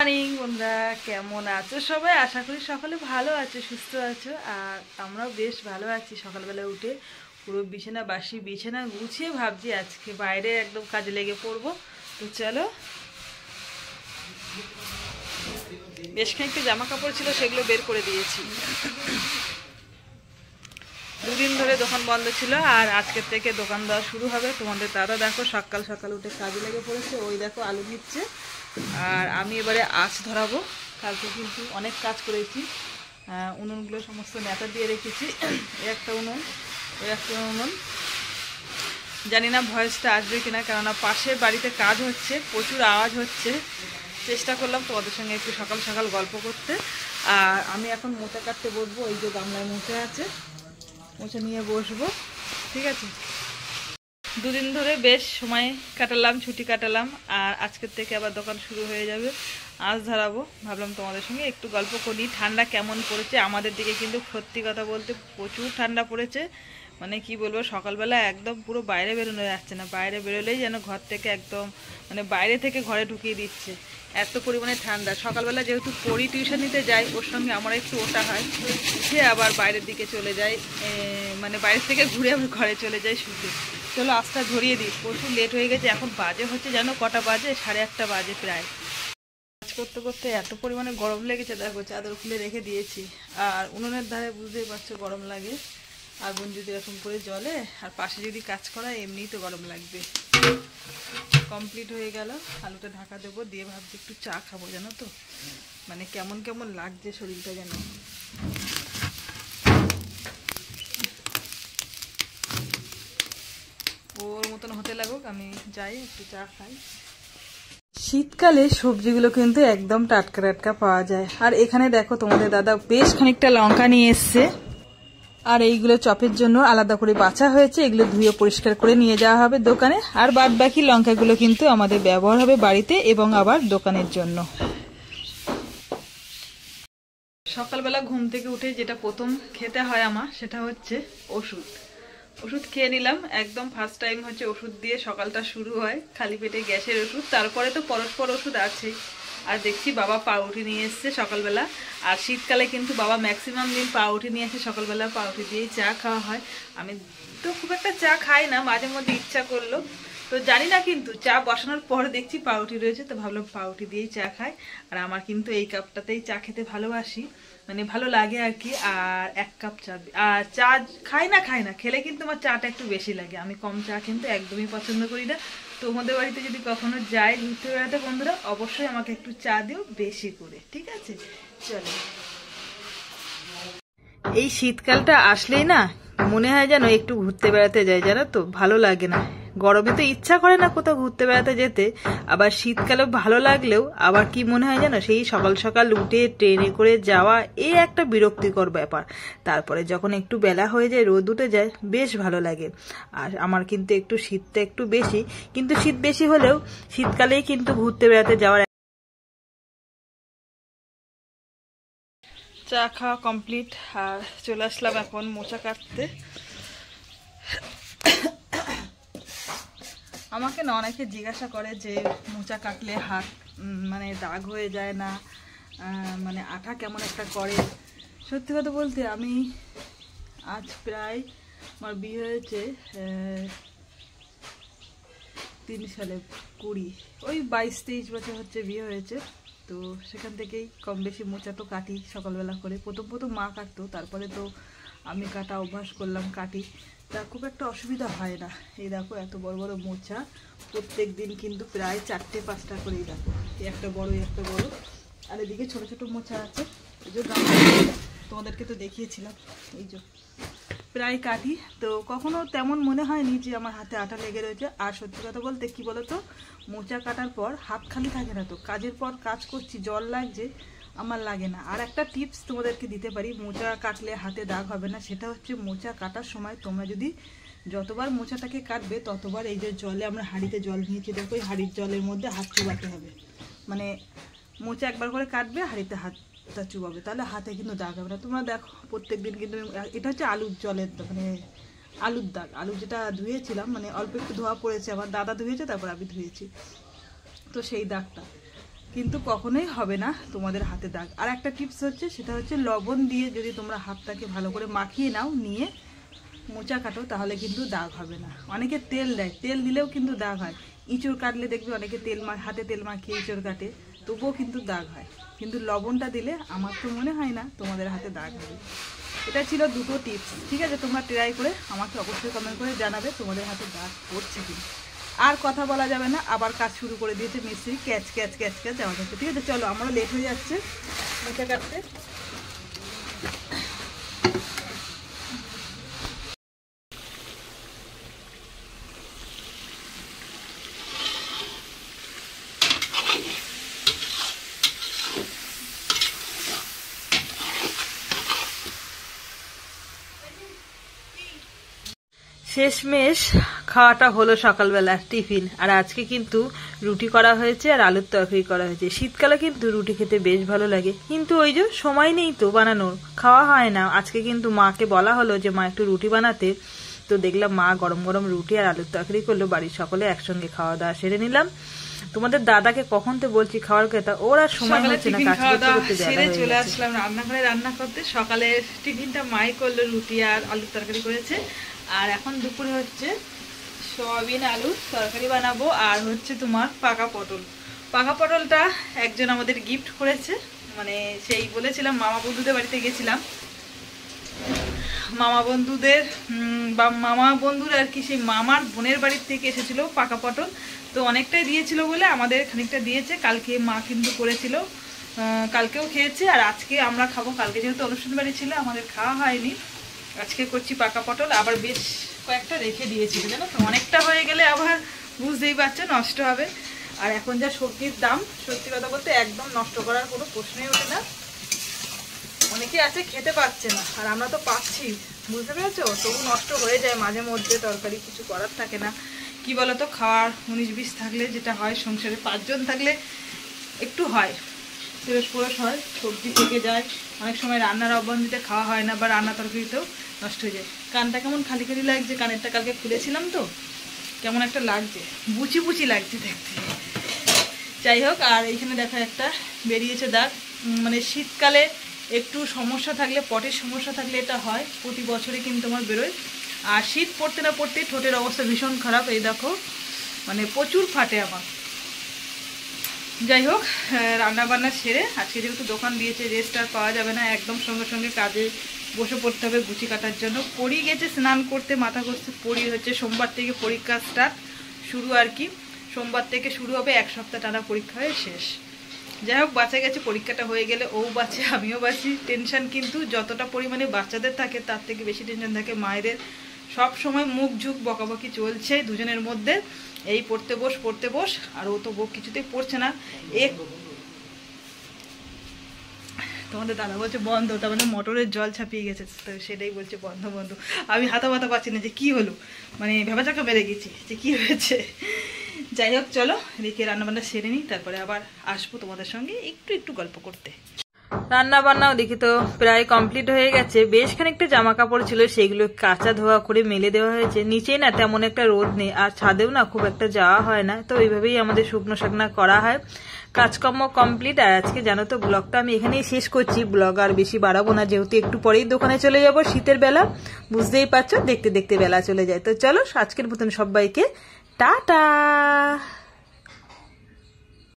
Morning বন্ধুরা, কেমন আছো সবাই? আশা করি সকলে ভালো আছো, সুস্থ আছো। আর আমরাও বেশ ভালো আছি। সকালবেলা উঠে পুরো বাসি বিছানা গুছিয়ে ভাবছি আজকে বাইরে একদম কাজে লেগে পড়বো। তো চলো, বেশ খানিকটা জামা কাপড় ছিল, সেগুলো বের করে দিয়েছি। দুদিন ধরে দোকান বন্ধ ছিল, আর আজকের থেকে দোকান দেওয়া শুরু হবে। তোমাদের দাদা দেখো সকাল সকাল উঠে কাজে লেগে পড়েছে। ওই দেখো আলু নিচ্ছে, আর আমি এবারে আঁচ ধরাবো। কালকে কিন্তু অনেক কাজ করেছি, উনুনগুলো সমস্ত নেতা দিয়ে রেখেছি। একটা উনুন, ওই একটা উনুন। জানি না ভয়েসটা আসবে কিনা, কেননা পাশের বাড়িতে কাজ হচ্ছে, প্রচুর আওয়াজ হচ্ছে। চেষ্টা করলাম তোমাদের সঙ্গে একটু সকাল সকাল গল্প করতে। আর আমি এখন মোচা কাটতে বসবো। এই যে গামলায় মোচা আছে, মোচা নিয়ে বসবো, ঠিক আছে। দুদিন ধরে বেশ সময় কাটালাম, ছুটি কাটালাম, আর আজকের থেকে আবার দোকান শুরু হয়ে যাবে। আজ ধরাবো, ভাবলাম তোমাদের সঙ্গে একটু গল্প করি। ঠান্ডা কেমন পড়েছে আমাদের দিকে? কিন্তু সত্যি কথা বলতে প্রচুর ঠান্ডা পড়েছে। মানে কি বলবো, সকালবেলা একদম পুরো বাইরে বেরোনো যাচ্ছে না। বাইরে বেরোলেই যেন ঘর থেকে একদম মানে বাইরে থেকে ঘরে ঢুকিয়ে দিচ্ছে, এত পরিমাণে ঠান্ডা। সকালবেলা যেহেতু পড়ি, টিউশন নিতে যাই, ওর সঙ্গে আমার একটু ওটা হয়, উঠে আবার বাইরের দিকে চলে যাই, মানে বাইরের থেকে ঘুরে আবার ঘরে চলে যাই শুতে। চলো আজটা ধরিয়ে দিই, প্রচুর লেট হয়ে গেছে। এখন বাজে হচ্ছে জানো কটা বাজে? 1:30 বাজে প্রায়। কাজ করতে করতে এত পরিমাণে গরম লেগেছে, দেখো চাদর খুলে রেখে দিয়েছি। আর উনুনের ধারে বুঝতেই পারছো গরম লাগে, আগুন যদি এরকম করে জ্বলে, আর পাশে যদি কাজ করা, এমনিই তো গরম লাগবে। কমপ্লিট হয়ে গেল, আলুটা ঢাকা দেবো, দিয়ে ভাবছি একটু চা খাবো। জানো তো মানে কেমন কেমন লাগছে শরীরটা যেন। ওর মতন হতে লাগুক, আমি যাই একটু চা খাই। শীতকালে সবজিগুলো কিন্তু একদম টাটকা টাটকা পাওয়া যায়। আর এখানে দেখো তোমাদের দাদা বেশ খানিকটা লঙ্কা নিয়ে এসছে, আর এইগুলো চপের জন্য আলাদা করে বাছা হয়েছে। এগুলো ধুয়ে পরিষ্কার করে নিয়ে যাওয়া হবে দোকানে। আর বাদ বাকি লঙ্কাগুলো কিন্তু আমাদের ব্যবহার হবে বাড়িতে এবং আবার দোকানের জন্য। সকালবেলা ঘুম থেকে উঠে যেটা প্রথম খেতে হয় আমার, সেটা হচ্ছে ওষুধ। ওষুধ খেয়ে নিলাম, একদম ফার্স্ট টাইম হচ্ছে ওষুধ দিয়ে সকালটা শুরু হয়। খালি পেটে গ্যাসের ওষুধ, তারপরে তো পরস্পর ওষুধ আছেই। আর দেখছি বাবা পাউরুটি নিয়ে এসছে সকালবেলা। আর শীতকালে কিন্তু বাবা ম্যাক্সিমাম দিন পাউরুটি নিয়ে এসে সকালবেলা পাউরুটি দিয়েই চা খাওয়া হয়। আমি তো খুব একটা চা খাই না, মাঝে মধ্যে ইচ্ছা করলো। তো জানি না, কিন্তু চা বসানোর পর দেখছি পাউরুটি রয়েছে, তো ভাবলাম পাউরুটি দিয়েই চা খাই। আর আমার কিন্তু এই কাপটাতেই চা খেতে ভালোবাসি, মানে ভালো লাগে আর কি। আর 1 কাপ চা, আর চা খাই না খেলে কিন্তু আমার চাটা একটু বেশি লাগে। আমি কম চা কিন্তু একদমই পছন্দ করি না। তোমাদের বাড়িতে যদি কখনো যাই ঘুরতে বেড়াতে বন্ধুরা, অবশ্যই আমাকে একটু চা দিও বেশি করে, ঠিক আছে? চলো, এই শীতকালটা আসলেই না মনে হয় যেন একটু ঘুরতে বেড়াতে যাই, জানো তো? ভালো লাগে না। গরমে তো ইচ্ছা করে না কোথাও ঘুরতে বেড়াতে যেতে, আবার শীতকালেও ভালো লাগলেও আবার কি মনে হয় যেন সেই সকাল সকাল উঠে ট্রেনে করে যাওয়া, এই একটা বিরক্তিকর ব্যাপার। তারপরে যখন একটু বেলা হয়ে যায়, রোদ উঠে যায়, বেশ ভালো লাগে। আর আমার কিন্তু একটু শীতটা একটু বেশি, কিন্তু শীত বেশি হলেও শীতকালেই কিন্তু ঘুরতে বেড়াতে যাওয়ার। চা খাওয়া কমপ্লিট, আর চলে আসলাম এখন মোচা কাটতে। আমাকে না অনেকে জিজ্ঞাসা করে যে মোচা কাটলে হাত মানে দাগ হয়ে যায় না, মানে আঠা কেমন একটা করে। সত্যি কথা বলতে আমি আজ প্রায়, আমার বিয়ে হয়েছে 3 সালে, 20 ওই 22-23 বছর হচ্ছে বিয়ে হয়েছে। তো সেখান থেকেই কম বেশি মোচা তো কাটি সকালবেলা করে। প্রথম প্রথম মা কাটতো, তারপরে তো আমি কাটা অভ্যাস করলাম, কাটি। তা খুব একটা অসুবিধা হয় না। এই দেখো এত বড় বড় মোচা, প্রত্যেক দিন কিন্তু প্রায় 4-5টা করেই দেখো, একটা বড় একটা বড়। আর এদিকে ছোট ছোট মোচা আছে, এই যে তোমাদেরকে তো দেখিয়েছিলাম, এই যে প্রায় কাটি। তো কখনো তেমন মনে হয়নি যে আমার হাতে আটা লেগে রয়েছে। আর সত্যি কথা বলতে কি বলতো, মোচা কাটার পর হাত খালি থাকে না। তো কাজের পর কাজ করছি, জল লাগছে, আমার লাগে না। আর একটা টিপস তোমাদেরকে দিতে পারি, মোচা কাটলে হাতে দাগ হবে না। সেটা হচ্ছে মোচা কাটার সময় তোমরা যদি যতবার মোচাটাকে কাটবে, ততবার এই যে জলে, আমরা হাঁড়িতে জল নিয়েছি দেখো, এই হাঁড়ির জলের মধ্যে হাত চুবাতে হবে। মানে মোচা একবার করে কাটবে, হাঁড়িতে হাতটা চুবাবে, তাহলে হাতে কিন্তু দাগ হবে না। তোমরা দেখো প্রত্যেক দিন কিন্তু, এটা হচ্ছে আলুর জলের মানে আলুর দাগ। আলু যেটা ধুয়েছিলাম, মানে অল্প একটু ধোয়া পড়েছে, আমার দাদা ধুয়েছে, তারপর আমি ধুয়েছি, তো সেই দাগটা। কিন্তু কখনোই হবে না তোমাদের হাতে দাগ। আর একটা টিপস হচ্ছে, সেটা হচ্ছে লবণ দিয়ে যদি তোমরা হাতটাকে ভালো করে মাখিয়ে নাও, নিয়ে মোচা কাটো, তাহলে কিন্তু দাগ হবে না। অনেকে তেল দেয়, তেল দিলেও কিন্তু দাগ হয়। ইঁচড় কাটলে দেখবে অনেকে হাতে তেল মাখিয়ে ইঁচড় কাটে, তবুও কিন্তু দাগ হয়। কিন্তু লবণটা দিলে আমার তো মনে হয় না তোমাদের হাতে দাগ হবে। এটা ছিল দুটো টিপস, ঠিক আছে? তোমরা ট্রাই করে আমাকে অবশ্যই কমেন্ট করে জানাবে তোমাদের হাতে দাগ পড়ছে কি। আর কথা বলা যাবে না, আবার কাজ শুরু করে দিয়েছে মিস্ত্রি, ক্যাচ ক্যাচ ক্যাচ ক্যাচ আওয়াজ হচ্ছে। ঠিক আছে, চলো, আমারও লেট হয়ে যাচ্ছে মোচা কাটতে। শেষমেশ খাওয়াটা হলো সকালবেলা টিফিন। আর আজকে কিন্তু রুটি করা হয়েছে আর আলুর তরকারি করা হয়েছে। শীতকালে কিন্তু রুটি খেতে বেশ ভালো লাগে, কিন্তু ওই যে সময় নেই তো বানানোর, খাওয়া হয় না। আজকে কিন্তু মাকে বলা হলো যে মা একটু রুটি বানাতে, তো দেখলাম মা গরম গরম রুটি আর আলুর তরকারি করলো। বাড়ির সকলে একসঙ্গে খাওয়া দাওয়া সেরে নিলাম। তোমাদের দাদাকে কখন তো বলছি খাওয়ার কথা, ওর আর সময় হচ্ছে না, কাজ করতে করতে চলে আসলাম রান্নাঘরে রান্না করতে। সকালে টিফিনটা মাই করলো, রুটি আর আলুর তরকারি করেছে। আর এখন দুপুরে হচ্ছে সয়াবিন আলুর তরকারি বানাবো, আর হচ্ছে তোমার পাকা পটল। পাকা পটলটা একজন আমাদের গিফট করেছে, মানে সেই বলেছিলাম, মামা বন্ধুদের বাড়িতে গেছিলাম, মামা বন্ধুর আর কি, সেই মামার বোনের বাড়ির থেকে এসেছিল পাকা পটল। তো অনেকটাই দিয়েছিল বলে আমাদের খানিকটা দিয়েছে। কালকে মা কিন্তু করেছিল, কালকেও খেয়েছে, আর আজকে আমরা খাবো। কালকে যেহেতু অনুষ্ঠান বাড়ি ছিল, আমাদের খাওয়া হয়নি। আজকে করছি পাকা পটল। আবার বেশ কয়েকটা রেখে দিয়েছিল, জানো তো, অনেকটা হয়ে গেলে আবার বুঝতেই পারছো নষ্ট হবে। আর এখন যা সবজির দাম, সত্যি কথা বলতে একদম নষ্ট করার কোনো প্রশ্নই ওঠে না। অনেকে আছে খেতে পাচ্ছে না, আর আমরা তো পাচ্ছি, বুঝতে পেরেছো? তবু নষ্ট হয়ে যায় মাঝে মধ্যে, তরকারি কিছু করার থাকে না। কি বলতো, খাওয়ার 19-20 থাকলে যেটা হয়, সংসারে 5 জন থাকলে একটু হয়, পরশ হয়, সবজি থেকে যায়, অনেক সময় রান্নার অবন্ধিতে খাওয়া হয় না, বা রান্না তরকারিতেও নষ্ট হয়ে যায়। কানটা কেমন খালি খালি লাগছে, কানেরটা কালকে খুলেছিলাম তো, কেমন একটা লাগছে, বুচি বুচি লাগছে দেখতে। যাই হোক, আর এইখানে দেখো একটা বেরিয়েছে দাগ। মানে শীতকালে একটু সমস্যা থাকলে, পটের সমস্যা থাকলে এটা হয়, প্রতি বছরই কিন্তু আমার বেরোয়। আর শীত পড়তে না পড়তেই ঠোঁটের অবস্থা ভীষণ খারাপ, এই দেখো, মানে প্রচুর ফাটে আমার। যাই হোক, রান্না বান্না সেরে আজকে যেহেতু দোকান দিয়েছে, রেস্ট আর পাওয়া যাবে না, একদম সঙ্গে সঙ্গে কাজে বসে পড়তে হবে গুচি কাটার জন্য। পরি গেছে স্নান করতে, মাথা ঘষতে। পরি হচ্ছে সোমবার থেকে পরীক্ষা স্টার্ট শুরু আর কি, সোমবার থেকে শুরু হবে, 1 সপ্তাহ টানা পরীক্ষা হয়ে শেষ। যাই হোক, বাঁচা গেছে, পরীক্ষাটা হয়ে গেলে ও বাঁচে, আমিও বাঁচি। টেনশন কিন্তু যতটা পরিমাণে বাচ্চাদের থাকে, তার থেকে বেশি টেনশন থাকে মায়েদের। সব সময় মুখ ঝুঁক বকাবকি চলছে দুজনের মধ্যে, এই পড়তে বস, আর ও তো কিছুতেই পড়ছে না। তোমাদের দাদা বলছে বন্ধ, তার মানে মোটরের জল ছাপিয়ে গেছে, তো সেটাই বলছে বন্ধ। আমি হাতা পাচ্ছি না যে কি হলো, মানে ভেবাচাকা বেড়ে গেছি যে কি হয়েছে। যাই হোক, চলো এদিকে রান্নাবান্না সেরে নিই, তারপরে আবার আসবো তোমাদের সঙ্গে একটু গল্প করতে। রান্না বান্নাও দেখি তো প্রায় কমপ্লিট হয়ে গেছে। বেশ খানিকটা জামা কাপড় ছিল, সেগুলো কাঁচা ধোয়া করে মেলে দেওয়া হয়েছে। নিচেই না তেমন একটা রোদ নেই, আর ছাদেও না খুব একটা যাওয়া হয় না, তো এইভাবেই আমাদের শুকনো শাকনা করা হয়। কাজকর্ম কমপ্লিট। আর আজকে জানো তো, ব্লগটা আমি এখানেই শেষ করছি। ব্লগ আর বেশি বাড়াবো না, যেহেতু একটু পরেই দোকানে চলে যাব। শীতের বেলা, বুঝতেই পারছো, দেখতে দেখতে বেলা চলে যায়। তো চলো, আজকের মতন সবাইকে টাটা।